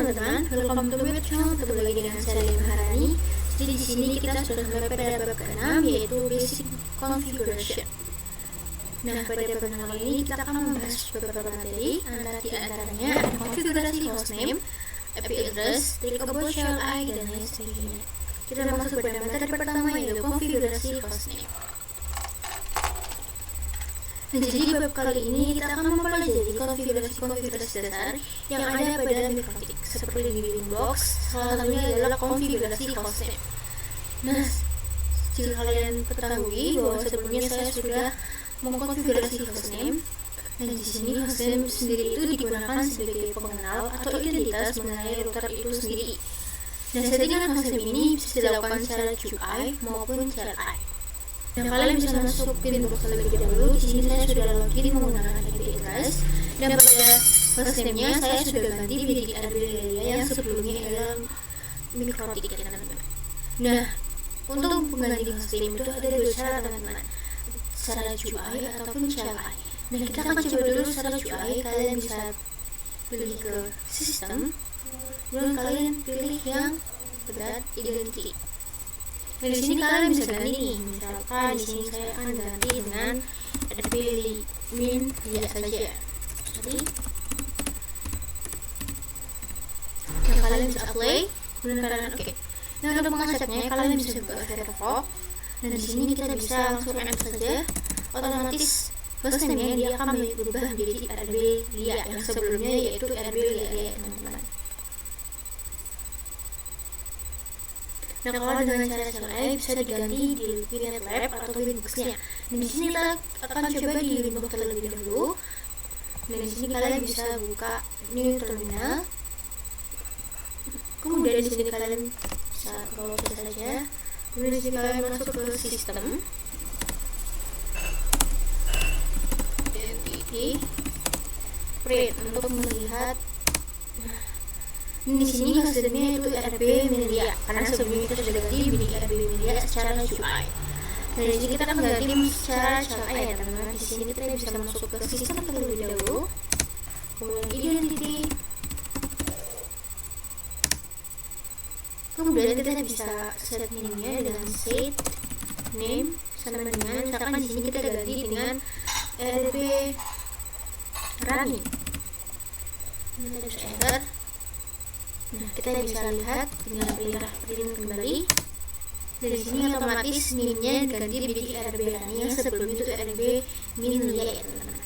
teman-teman, welcome to my channel. Ketemu lagi dengan saya Maharani. Jadi di sini kita sudah sampai pada bab ke-6, yaitu basic configuration. Nah, pada bab kali ini kita akan membahas beberapa materi, di antaranya ada konfigurasi hostname, IP address, take about shell I, dan lain sebagainya. Kita masuk pada materi pertama, yaitu konfigurasi hostname. Nah, jadi bab kali ini kita akan mempelajari konfigurasi dasar yang ada pada Mikrotix, seperti di Windows. Salah satunya adalah konfigurasi hostname. Nah, jika kalian ketahui bahwa sebelumnya saya sudah mengkonfigurasi hostname, dan di sini hostname sendiri itu digunakan sebagai pengenal atau identitas mengenai router itu sendiri. Nah, settingan hostname ini bisa dilakukan secara GUI maupun CLI. Nah, kalian bisa masuk Windows terlebih dahulu. Di sini saya sudah login menggunakan IP address, dan pada hostname-nya saya sudah ganti menjadi Arbelia yang sebelumnya adalah Mikrotix, ya teman-teman. Nah, untuk pengganti hostname itu ada dua cara, teman-teman, secara GUI ataupun CLI. Nah, kita akan coba dulu secara GUI. Kalian bisa pilih ke sistem, kemudian kalian pilih yang berat identity. Nah, di sini kalian bisa ganti nih, misalkan di sini saya akan ganti dengan admin biasa saja. Jadi, nah, kalian bisa apply, kemudian kalian oke. Nah, untuk mengacaknya kalian bisa buka Firefox, dan di sini kita bisa langsung add saja. Otomatis hostname-nya dia akan berubah menjadi Arbelia yang sebelumnya yaitu Arbelia, teman-teman. Nah, kalau dengan cara CLI bisa diganti di WinLab atau Winbox-nya. Di sini kita akan coba di Winbox terlebih dahulu. Dan di sini kalian bisa buka new terminal. Kemudian di sini kalian bisa browse saja. Kemudian di sini kalian masuk ke sistem. Identity. Print untuk melihat. Di sini hasilnya itu RB Media, karena sebelumnya kita sudah ganti menjadi RB Media secara GUI. Nah, di sini kita akan ganti secara CLI, ya teman-teman. Di sini kita bisa masuk ke sistem terlebih dahulu, kemudian identity, kemudian kita bisa set name-nya dengan set name sama dengan, misalkan di sini kita ganti dengan RB running. Kita bisa enter. Nah, kita bisa lihat dengan print kembali. Dari sini otomatis name-nya ganti menjadi RB Rani yang sebelumnya itu RB Minlia, ya teman-teman.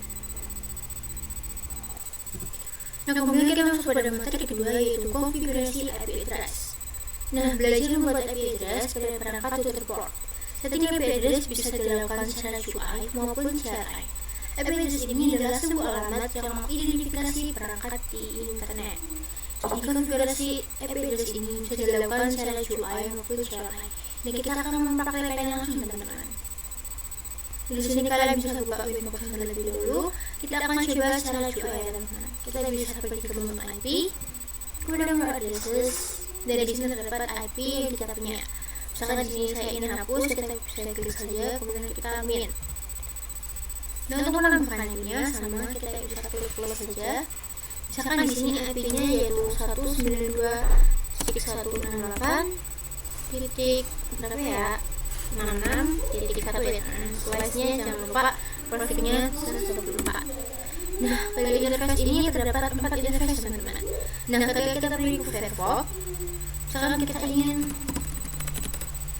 Nah, kemudian kita masuk pada materi kedua, yaitu konfigurasi IP address. Nah, belajar membuat IP address pada perangkat Twitter-port. Setting IP address bisa dilakukan secara GUI maupun CLI. IP address ini adalah sebuah alamat yang mengidentifikasi perangkat di internet. Jadi konfigurasi IP address ini bisa dilakukan secara GUI maupun CLI. Dan kita akan mempraktekkannya langsung, teman-teman. Di sini kalian bisa buka Winbox terlebih dahulu. Kita akan coba secara GUI, ya teman-teman. Kita bisa pergi ke menu IP, kemudian menu addresses. Dari sini terdapat IP yang kita punya. Misalkan di sini saya ingin hapus, kita bisa klik saja, kemudian kita min. Nah, untuk menambahkannya sama, kita bisa klik close saja. Misalkan di sini IP-nya yaitu 192.168 titik berapa ya? 66.1 ya. Slice-nya jangan lupa profilnya 124. Nah, pada interface ini terdapat 4 interface, teman-teman. Nah, ketika kita pergi ke Firefox, misalkan kita ingin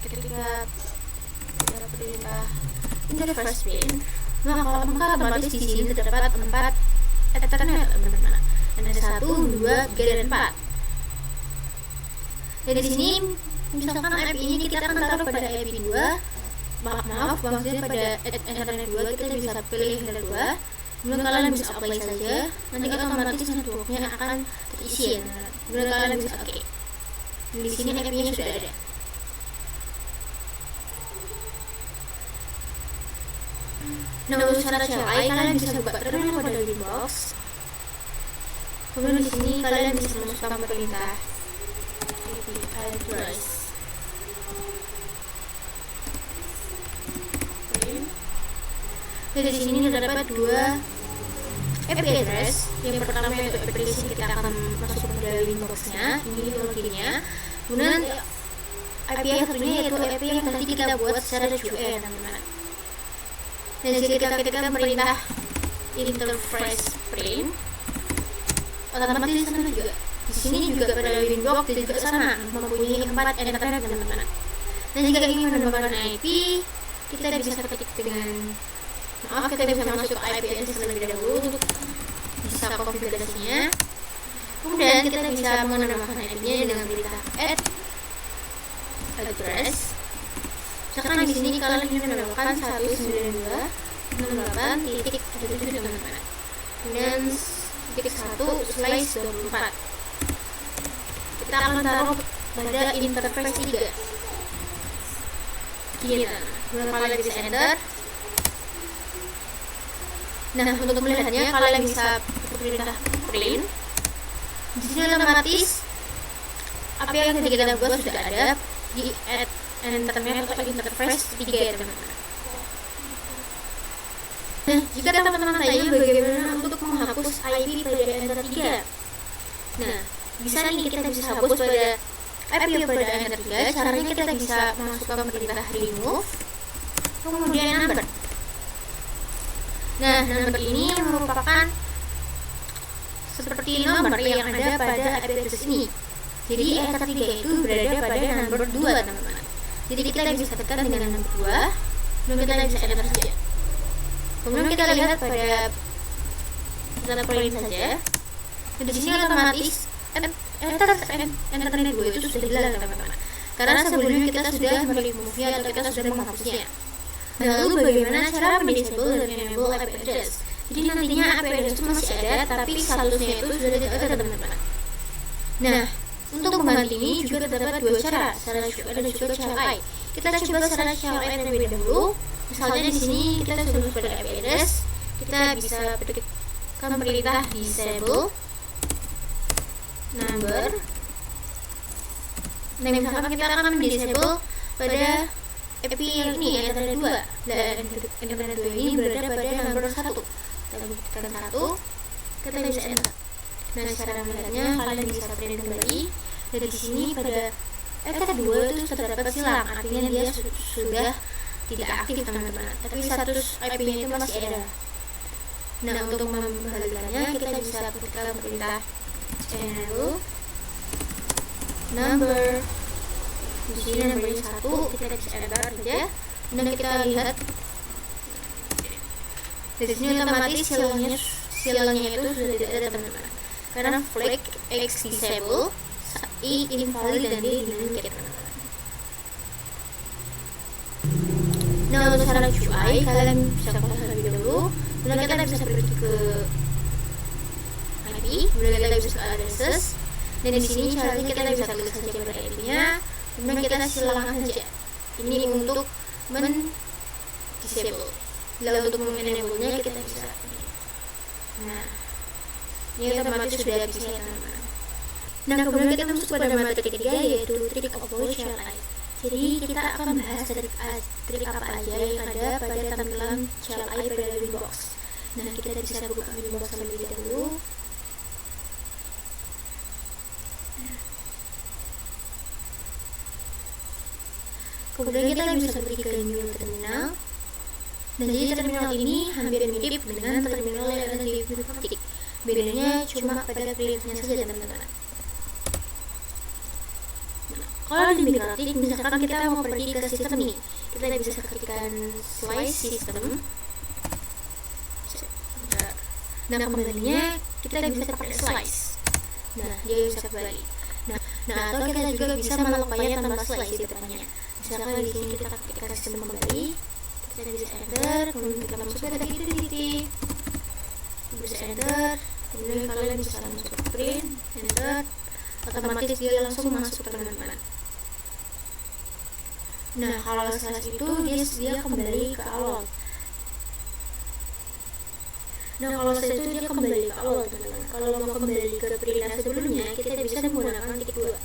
ketika perintah interface bin, maka otomatis di sini terdapat 4 Ethernet, teman-teman. Ada 1, 2, 3, dan 4. Dan di sini misalkan IP ini kita akan taruh pada IP 2. Maaf, maksudnya pada Ethernet 2 kita bisa pilih Ethernet 2. Kemudian kalian bisa apply saja. Nanti otomatis networknya akan terisi, ya. Kemudian kalian bisa oke. Di sini IP-nya sudah ada. Nah, untuk cara CLI kalian bisa buka terminal pada Winbox. Kemudian di sini kalian bisa masukkan perintah IP address. Dan di sini terdapat 2 IP address. Yang pertama itu application kita akan masuk ke dalam inbox-nya, ini loginnya. Kemudian IP yang satunya yaitu IP yang tadi kita buat secara QR, teman-teman. Dan jika kita merintah interface print, otomatis di sana juga. Di sini juga pada Winbox juga sama, mempunyai 4 internet, teman-teman. Dan jika ingin menambahkan IP, kita bisa ketik dengan kita bisa masuk ke IP address terlebih dahulu untuk bisa konfigurasinya. Kemudian kita bisa menambahkan IP-nya dengan perintah add address. Misalkan di sini kalian ingin menambahkan 192.68.77, teman-teman. Kemudian titik 1/24. Kita akan taruh pada interface 3. Kemudian kalian bisa enter. Nah, untuk melihatnya kalian bisa perintah print. Di sini otomatis apa yang tadi kita buat sudah ada di add internet atau interface 3, teman-teman. Nah, jika teman-teman tanya bagaimana untuk menghapus IP pada enter 3, nah, bisa nih kita bisa hapus pada IP pada enter 3. Caranya kita bisa masukkan perintah remove, kemudian number. Nah, number ini merupakan seperti nomor yang ada pada IP address ini. Jadi enter 3 itu berada pada number 2, teman-teman. Jadi kita bisa tekan dengan number 2, dan kita bisa enter saja. Kemudian kita lihat pada data print saja. Dan di sini otomatis internet 2 itu sudah hilang, teman-teman. Karena sebelumnya kita sudah meremovenya atau kita sudah menghapusnya. Nah, lalu bagaimana cara mendisable dan enable IP address? Jadi nantinya IP address itu masih ada, tapi statusnya itu sudah tidak ada, teman-teman. Nah, untuk membantu ini juga terdapat 2 cara, secara QR dan juga cara I. Kita coba secara QR terlebih dahulu. Misalnya di sini kita sudah masuk pada IP address, kita bisa ketikkan perintah disable number. Nah, misalkan kita akan disable pada IP yang ini, internet 2, dan internet 2 ini berada pada number 1. Kita tekan 1, kita bisa enter. Nah, cara melihatnya kalian bisa print kembali. Dari sini pada internet 2 itu terdapat silang, artinya dia sudah tidak aktif, teman-teman. Tapi status IP-nya itu masih ada. Nah, untuk membalikannya kita bisa ketikkan perintah enable number. Di sini nomornya 1, kita bisa enter saja. Dan kita lihat dari sini otomatis silangnya itu sudah tidak ada, teman-teman. Karena flag X disable, I invalid, dan D dinaikkan, teman-teman. Nah, untuk cara UI kalian bisa close terlebih dahulu. Kemudian kita bisa pergi ke IP, kemudian kita bisa ke addresses. Dan di sini caranya kita bisa klik saja pada IP-nya. Kemudian kita silangkan saja. Ini untuk disable. Lalu untuk menenable-nya kita bisa. Nah, ini otomatis sudah bisa, teman-teman. Nah, kemudian kita masuk pada materi ketiga, yaitu trick avoid shell I. Jadi kita akan bahas trik apa aja yang ada pada tampilan shell I pada Winbox. Nah, kita bisa buka Winbox terlebih dahulu. Kemudian kita bisa pergi ke new terminal. Dan jadi terminal ini hampir mirip dengan terminal yang ada di Winbox. Bedanya cuma pada printnya saja, teman-teman. Kalau di Mikrotik, misalkan kita mau pergi ke sistem ini, kita bisa ketikkan slice system. Nah, kembalinya kita bisa pakai slice. Nah, dia bisa kembali. Nah, atau kita juga bisa melakukannya tanpa slice di depannya. Misalkan di sini kita ketikkan sistem kembali, kita bisa enter, kemudian kita masuk ke titik, bisa enter, kemudian kalian bisa masuk ke print, enter, otomatis dia langsung masuk, teman-teman. Nah, kalau slash itu dia kembali ke awal. Nah, kalau slash itu dia kembali ke awal, teman-teman. Kalau mau kembali ke perintah sebelumnya, kita bisa menggunakan titik 2.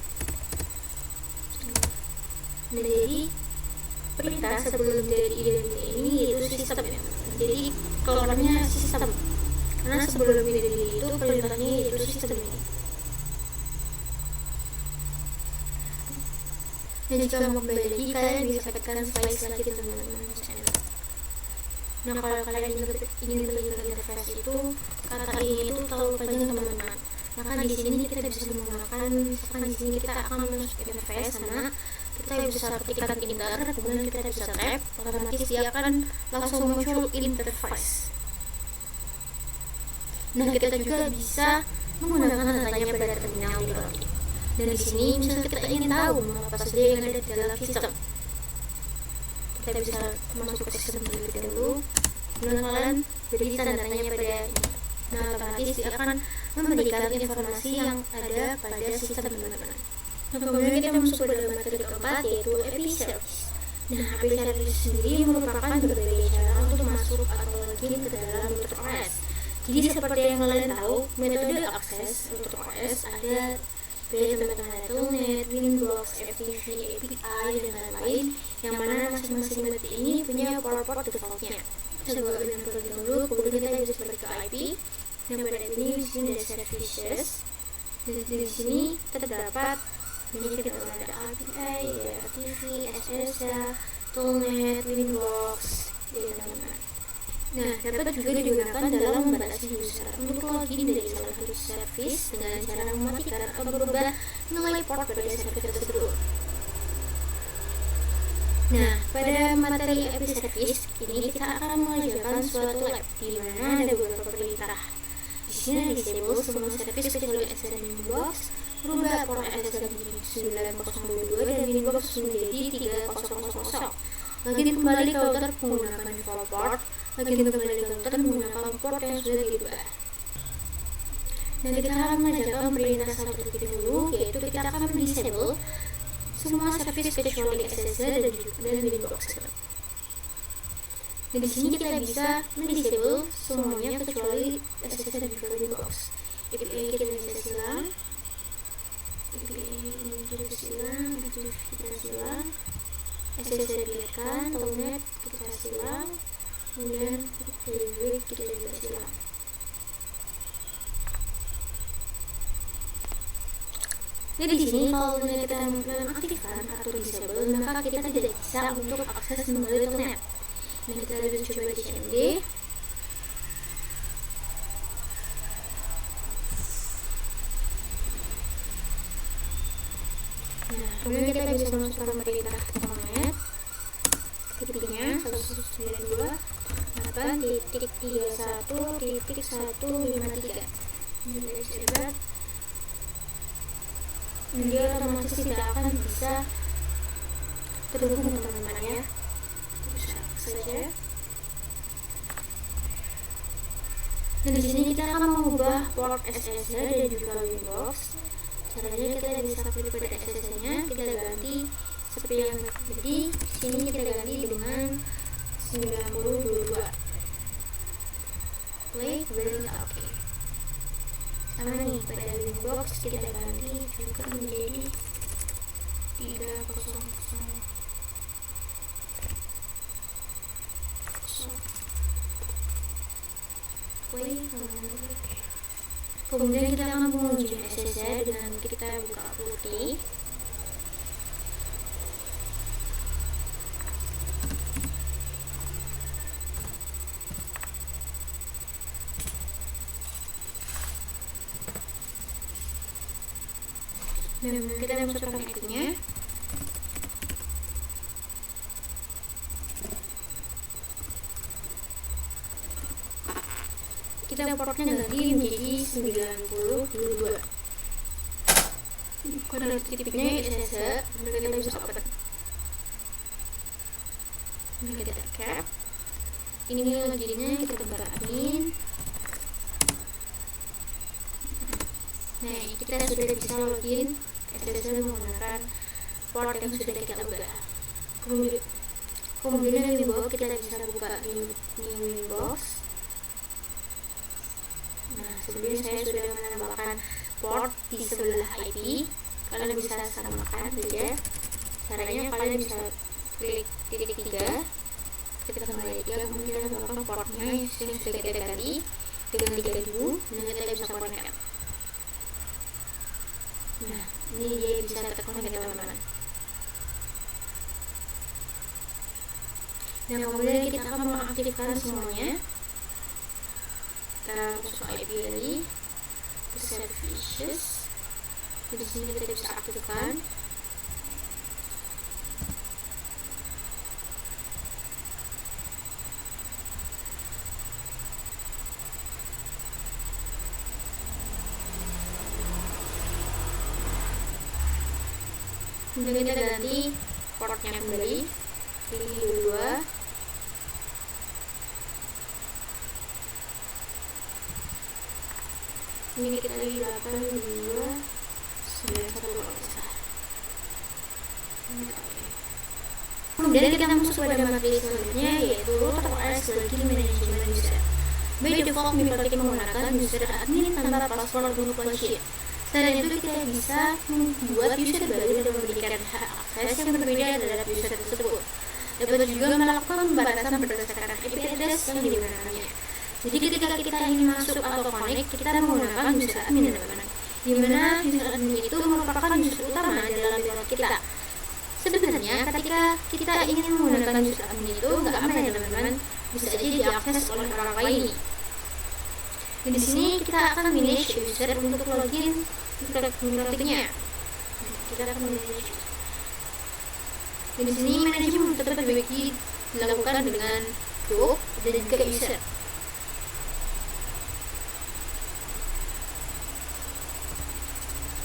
Nah, jadi perintah sebelum dari identity ini yaitu sistem, ya. Jadi keluarnya sistem. karena sebelum ini itu perintahnya yaitu sistem ini. Dan jika mau kembali lagi, kalian bisa dapatkan slice lagi teman-teman. Nah, kalau kalian ingin melihat interface itu, kata ini itu terlalu panjang teman-teman. Maka di sini kita bisa menggunakan, misalkan di sini kita akan masuk interface sama kita bisa ketikkan enter, kemudian kita bisa tab, otomatis dia akan langsung muncul interface. Nah, kita juga bisa menggunakan tandanya pada terminal di roti. Dan di sini misalnya kita ingin tahu apa saja yang ada di dalam sistem, kita bisa masuk ke sistem terlebih dahulu, kemudian kalian beri tandanya pada ini. Nah, otomatis dia akan memberikan informasi yang ada pada sistem teman-teman. Nah, kemudian kita masuk pada materi keempat, yaitu API Service. Nah, API Service sendiri merupakan berbagai cara untuk masuk atau login ke dalam router OS. Jadi seperti yang kalian tahu, metode akses router OS ada dari teman-teman Telnet, Winbox, FTP, API, dan lain-lain, yang mana masing-masing metode ini punya port defaultnya. Kita buka dengan terlebih dahulu, kemudian kita bisa balik ke IP. Yang pada ini di sini ada services. Di sini terdapat ini kita ada API, FTP, SSH, Telnet, Winbox, dan teman-teman. Nah, dapat juga digunakan dalam membatasi user untuk login dari salah satu service dengan cara mematikan atau berubah nilai port pada server tersebut. Nah, pada materi API Service ini kita akan mengerjakan suatu lab di mana ada beberapa perintah. Di sini disable semua service kecuali SSH dan Winbox, merubah port SSH 9022 dan Winbox menjadi 3000. Login kembali ke router menggunakan default port. Login kembali ke router menggunakan port yang sudah diubah. Dan kita akan mengerjakan perintah satu terlebih dahulu, yaitu kita akan disable semua service kecuali SSH dan Winbox. Dan di sini kita bisa disable semuanya kecuali SSH dan Winbox. API kita bisa silang, SSH biarkan, Telnet kita silang, kemudian Winbox kita juga silang. Jadi di sini kalau kita menonaktifkan atau disable, maka kita tidak bisa untuk akses melalui Telnet. Nah, kita bisa coba di CMD. Nah, kemudian kita bisa masuk ke perintah Telnet. IP-nya 192.8.31.153. Ini dari server. Dia otomatis tidak akan bisa terhubung teman-teman ya. Bisa saja. Dan di sini kita akan mengubah port SSH dan juga Winbox. Caranya kita bisa klik pada SSH-nya, kita ganti seperti yang jadi. Sini kita ganti dengan 9022. Play, kemudian oke. Sama nih, pada Winbox kita ganti juga menjadi 300. Kemudian kita akan mengunci SSH dengan kita buka putih. Dan kita masukkan IP-nya. Kita portnya ganti menjadi 9022. Kode tipnya SSH, kemudian kita bisa open. Ini kita cap. Ini loginnya kita tebar admin. Nah, kita sudah bisa login SSH menggunakan port yang sudah kita ubah. Kemudian di bawah kita bisa buka new Winbox. Nah, sebelumnya saya sudah menambahkan port di sebelah IP. Kalian bisa samakan saja. Caranya kalian bisa klik titik 3, kita kembali 3, kemudian tambahkan portnya yang sudah kita ganti. dengan 3000 dan kita bisa connect. Nah, ini dia bisa terconnect ya teman-teman. Nah, kemudian kita akan mengaktifkan semuanya. Kita masuk IP lagi ke services. Di sini kita bisa aktifkan. Kemudian kita ganti portnya kembali, pilih 22. Ini kita lagi 82 91 kalau bisa. Kemudian kita masuk pada materi selanjutnya, yaitu Router OS lagi manajemen user. By default, Microtik menggunakan user admin tanpa password location. Selain itu, kita bisa membuat user baru dan memberikan hak akses yang berbeda terhadap user tersebut. Dapat juga melakukan pembatasan berdasarkan IP address yang digunakannya. Jadi ketika kita ingin masuk atau connect, kita menggunakan user admin teman-teman. Di mana user admin itu merupakan user utama dalam Microtik kita. Sebenarnya ketika kita ingin menggunakan user admin itu nggak aman ya teman-teman, bisa aja diakses oleh orang lain. Dan di sini kita akan manage user untuk login Microtiknya. Kita akan manage. Dan di sini manajemen tetap dibagi dilakukan dengan group dan juga user.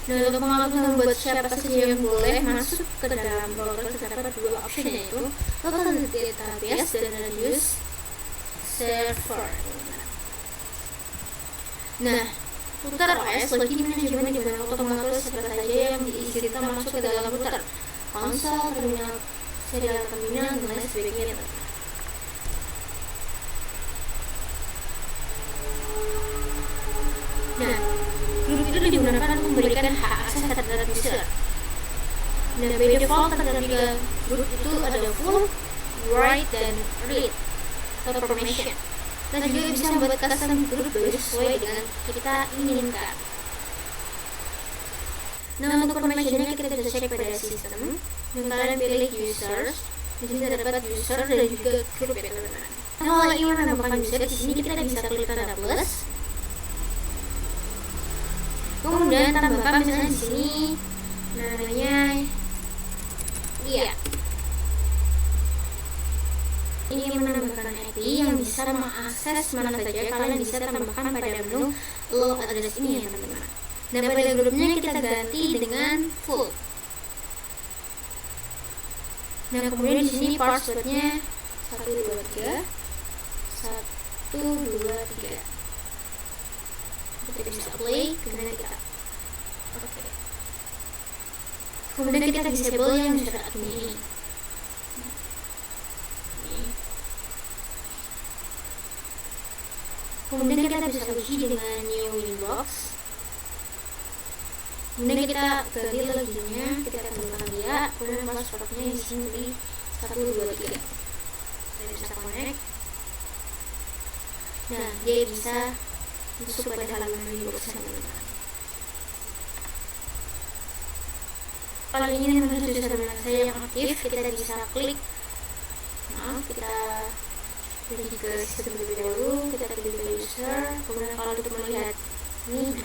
Nah, untuk pengalaman buat siapa saja yang boleh masuk ke dalam router, terdapat dua option, yaitu local database dan radius server. Nah, router OS lagi manajemen di mana otomatis siapa saja yang diizinkan masuk ke dalam router, konsol, terminal, serial terminal, dan lain sebagainya. Nah, grup itu digunakan untuk memberikan hak akses terhadap user. Nah, by default terhadap grup itu ada full, write, dan read atau permission. Kita juga bisa membuat custom grup baru sesuai dengan kita inginkan. Nah, untuk permissionnya kita bisa cek pada sistem. Dan kalian pilih users. Di sini terdapat user dan juga grup ya teman-teman. Nah, kalau ingin menambahkan user, di sini kita bisa klik tanda plus. Kemudian tambahkan misalnya di sini namanya ini menambahkan IP yang bisa mengakses mana saja. Kalian bisa tambahkan pada menu log address ini ya teman-teman. Dan pada grupnya kita ganti dengan full. Nah, kemudian di sini passwordnya 123 123. Kita bisa play, kemudian kita oke. Kemudian kita disable yang user admin ini. Kemudian kita bisa login dengan new inbox. Kemudian kita ganti loginnya, kita tambahkan dia, kemudian passwordnya di sini di 123. Kita bisa connect. Nah, dia bisa masuk pada halaman inbox teman-teman. Kalau ingin mengetahui user saya yang aktif, kita bisa klik. Kita pergi ke sistem terlebih dahulu, kita pilih ke user, kemudian kalau untuk melihat ini,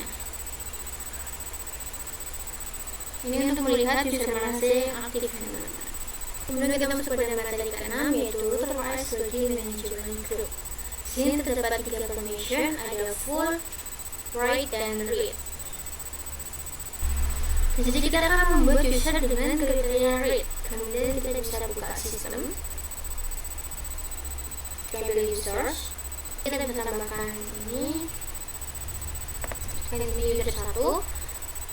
ini untuk melihat user mana saja yang aktif teman-teman. Kemudian kita masuk pada materi ke-6, yaitu Router OS Login Management Group. Sini terdapat 3 permission, ada full, write, dan read. Jadi kita akan membuat user dengan kriteria read. Kemudian kita bisa buka sistem. Kita pilih users. Kita bisa tambahkan ini. Ini user 1.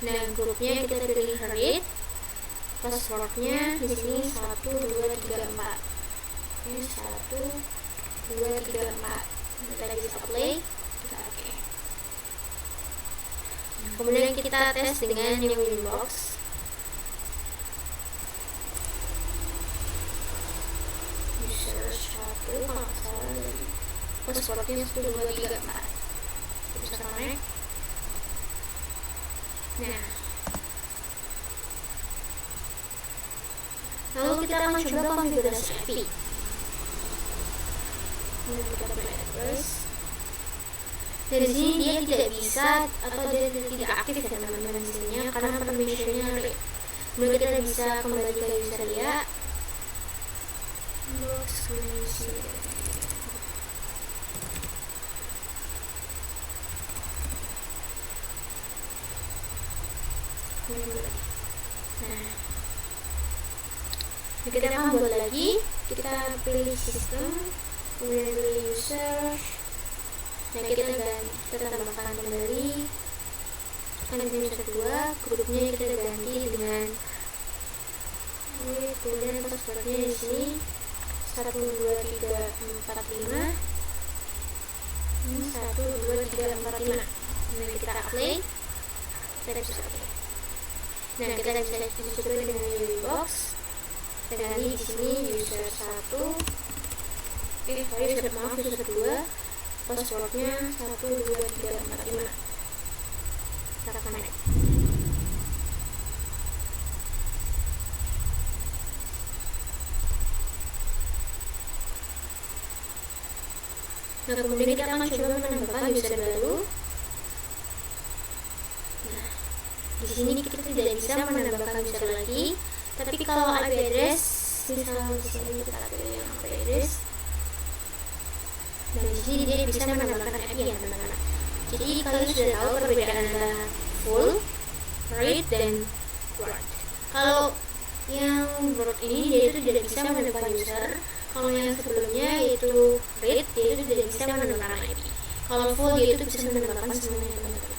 Nah, grupnya kita pilih read. Passwordnya di sini 1 2 3 4. Ini 1 2 3 4. Kita bisa play. Kita oke. Kemudian kita tes dengan new inbox. User 1 kalau salah, passwordnya 1 2 3 4. connect. Nah, lalu kita akan coba konfigurasi API. Kita pilih address. Dari sini dia tidak bisa atau dia tidak aktif ya teman-teman di sini karena permissionnya read. Kemudian kita bisa kembali ke user ya. Nah, kita akan buat lagi. Kita pilih sistem, kemudian pilih user. Nah, kita tambahkan kembali administrator 2, grupnya kita ganti dengan kemudian passwordnya di sini 12345 ini 12345. Kemudian kita apply, kita bisa apply. Nah, kita bisa coba dengan UID box. Kita ganti di sini user 1, user 2, passwordnya 12345. Kita connect. Nah, kemudian kita akan coba menambahkan user baru. Nah, di sini kita tidak bisa menambahkan user lagi, tapi kalau IP address, misalnya di sini kita pilih yang IP address. Nah, di sini dia bisa menambahkan IP ya teman-teman. Jadi kalian sudah tahu perbedaan antara full, read, dan word. Kalau yang word ini dia itu tidak bisa menambahkan user. Kalau yang sebelumnya yaitu read, dia itu tidak bisa menambahkan IP. Kalau full dia itu bisa menambahkan semuanya teman-teman.